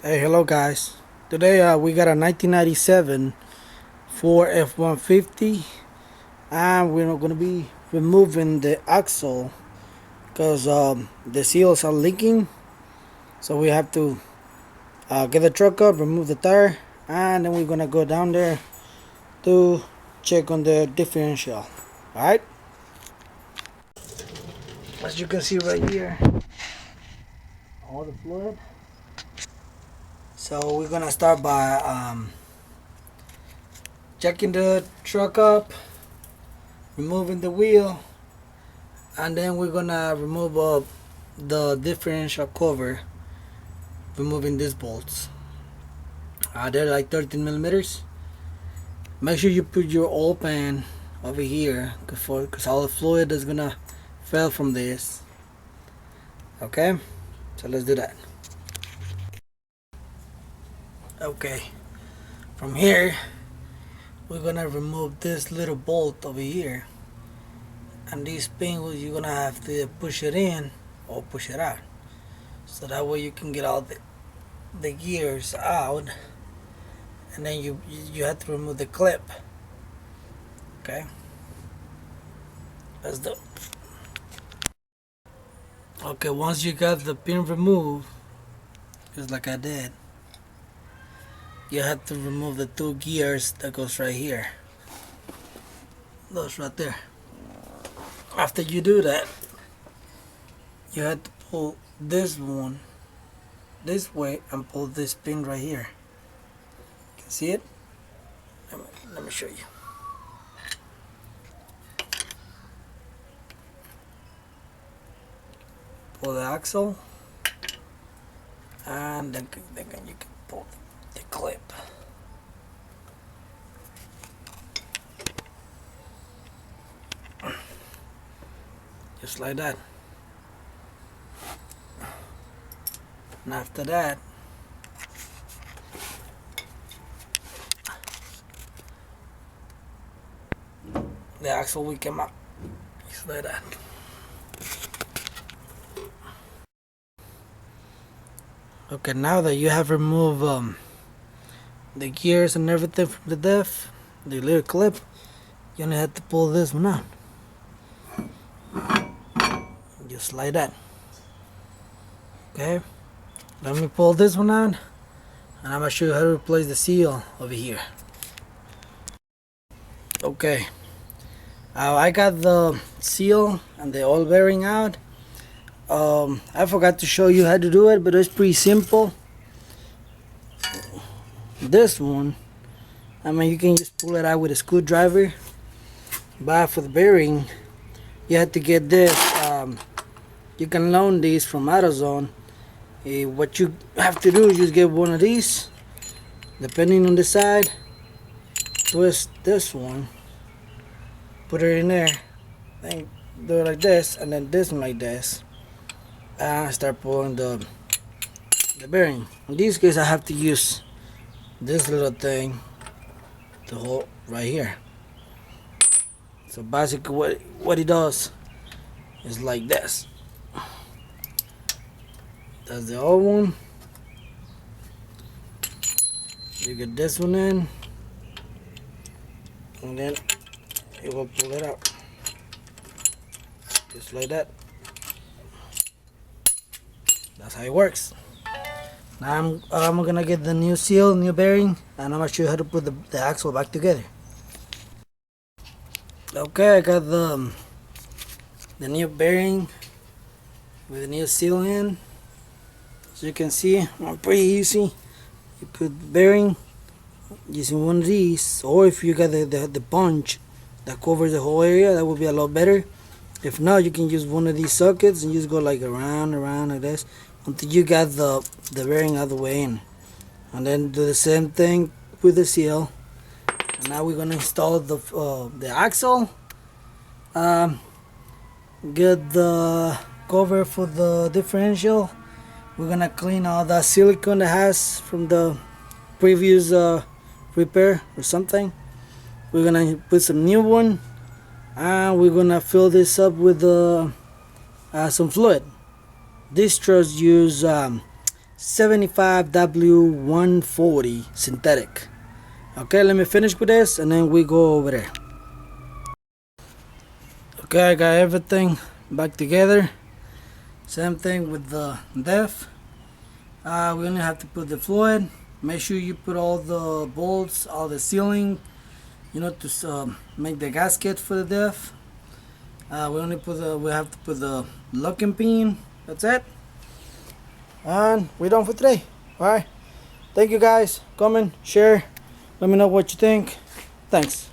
Hey, hello guys. Today we got a 1997 Ford F-150, and we're going to be removing the axle because the seals are leaking. So we have to get the truck up, remove the tire, and then we're going to go down there to check on the differential. Alright? As you can see right here, all the fluid. So we're going to start by checking the truck up, removing the wheel, and then we're gonna remove the differential cover, removing these bolts. They're like 13 millimeters. Make sure you put your oil pan over here because all the fluid is gonna fall from this. Okay, so let's do that. Okay, from here we're gonna remove this little bolt over here, and these pins you're gonna have to push it in or push it out, so that way you can get all the gears out, and then you have to remove the clip. Okay, let's do. Okay, once you got the pin removed, just like I did, you have to remove the two gears that goes right here, those right there. After you do that, you have to pull this one this way and pull this pin right here. You can see it? Let me show you. Pull the axle, and then you can pull the clip. Just like that. And after that, the axle will come up. Just like that. Okay, now that you have removed the gears and everything from the little clip, you only have to pull this one out. Just like that. Okay, let me pull this one out, and I'm gonna show you how to replace the seal over here. Okay, I got the seal and the oil bearing out. I forgot to show you how to do it, but it's pretty simple. This one, I mean, you can just pull it out with a screwdriver. But for the bearing, you have to get this. You can loan these from AutoZone. What you have to do is just get one of these, depending on the side. Twist this one, put it in there, then do it like this, and then this one like this, and start pulling the bearing. In this case, I have to use this little thing to hold right here. So basically, what it does is like this. That's the old one. You get this one in, and then it will pull it out, just like that. That's how it works. Now I'm gonna get the new seal, new bearing, and I'm gonna show you how to put the axle back together. Okay, I got the new bearing with the new seal in. As you can see, pretty easy. You put the bearing using one of these, or if you got the bunch that covers the whole area, that would be a lot better. If not, you can use one of these sockets and just go like around like this until you got the bearing all the way in, and then do the same thing with the seal. And now we're gonna install the axle. Get the cover for the differential. We're gonna clean all the silicone that has from the previous repair or something. We're gonna put some new one, and we're gonna fill this up with some fluid. These trucks use f150W140 synthetic. Okay, let me finish with this and then we go over there. Okay, I got everything back together. Same thing with the diff. We only have to put the fluid. Make sure you put all the bolts, all the sealing, you know, to make the gasket for the diff. We have to put the locking pin. That's it. And we're done for today. Alright. Thank you guys. Comment, share. Let me know what you think. Thanks.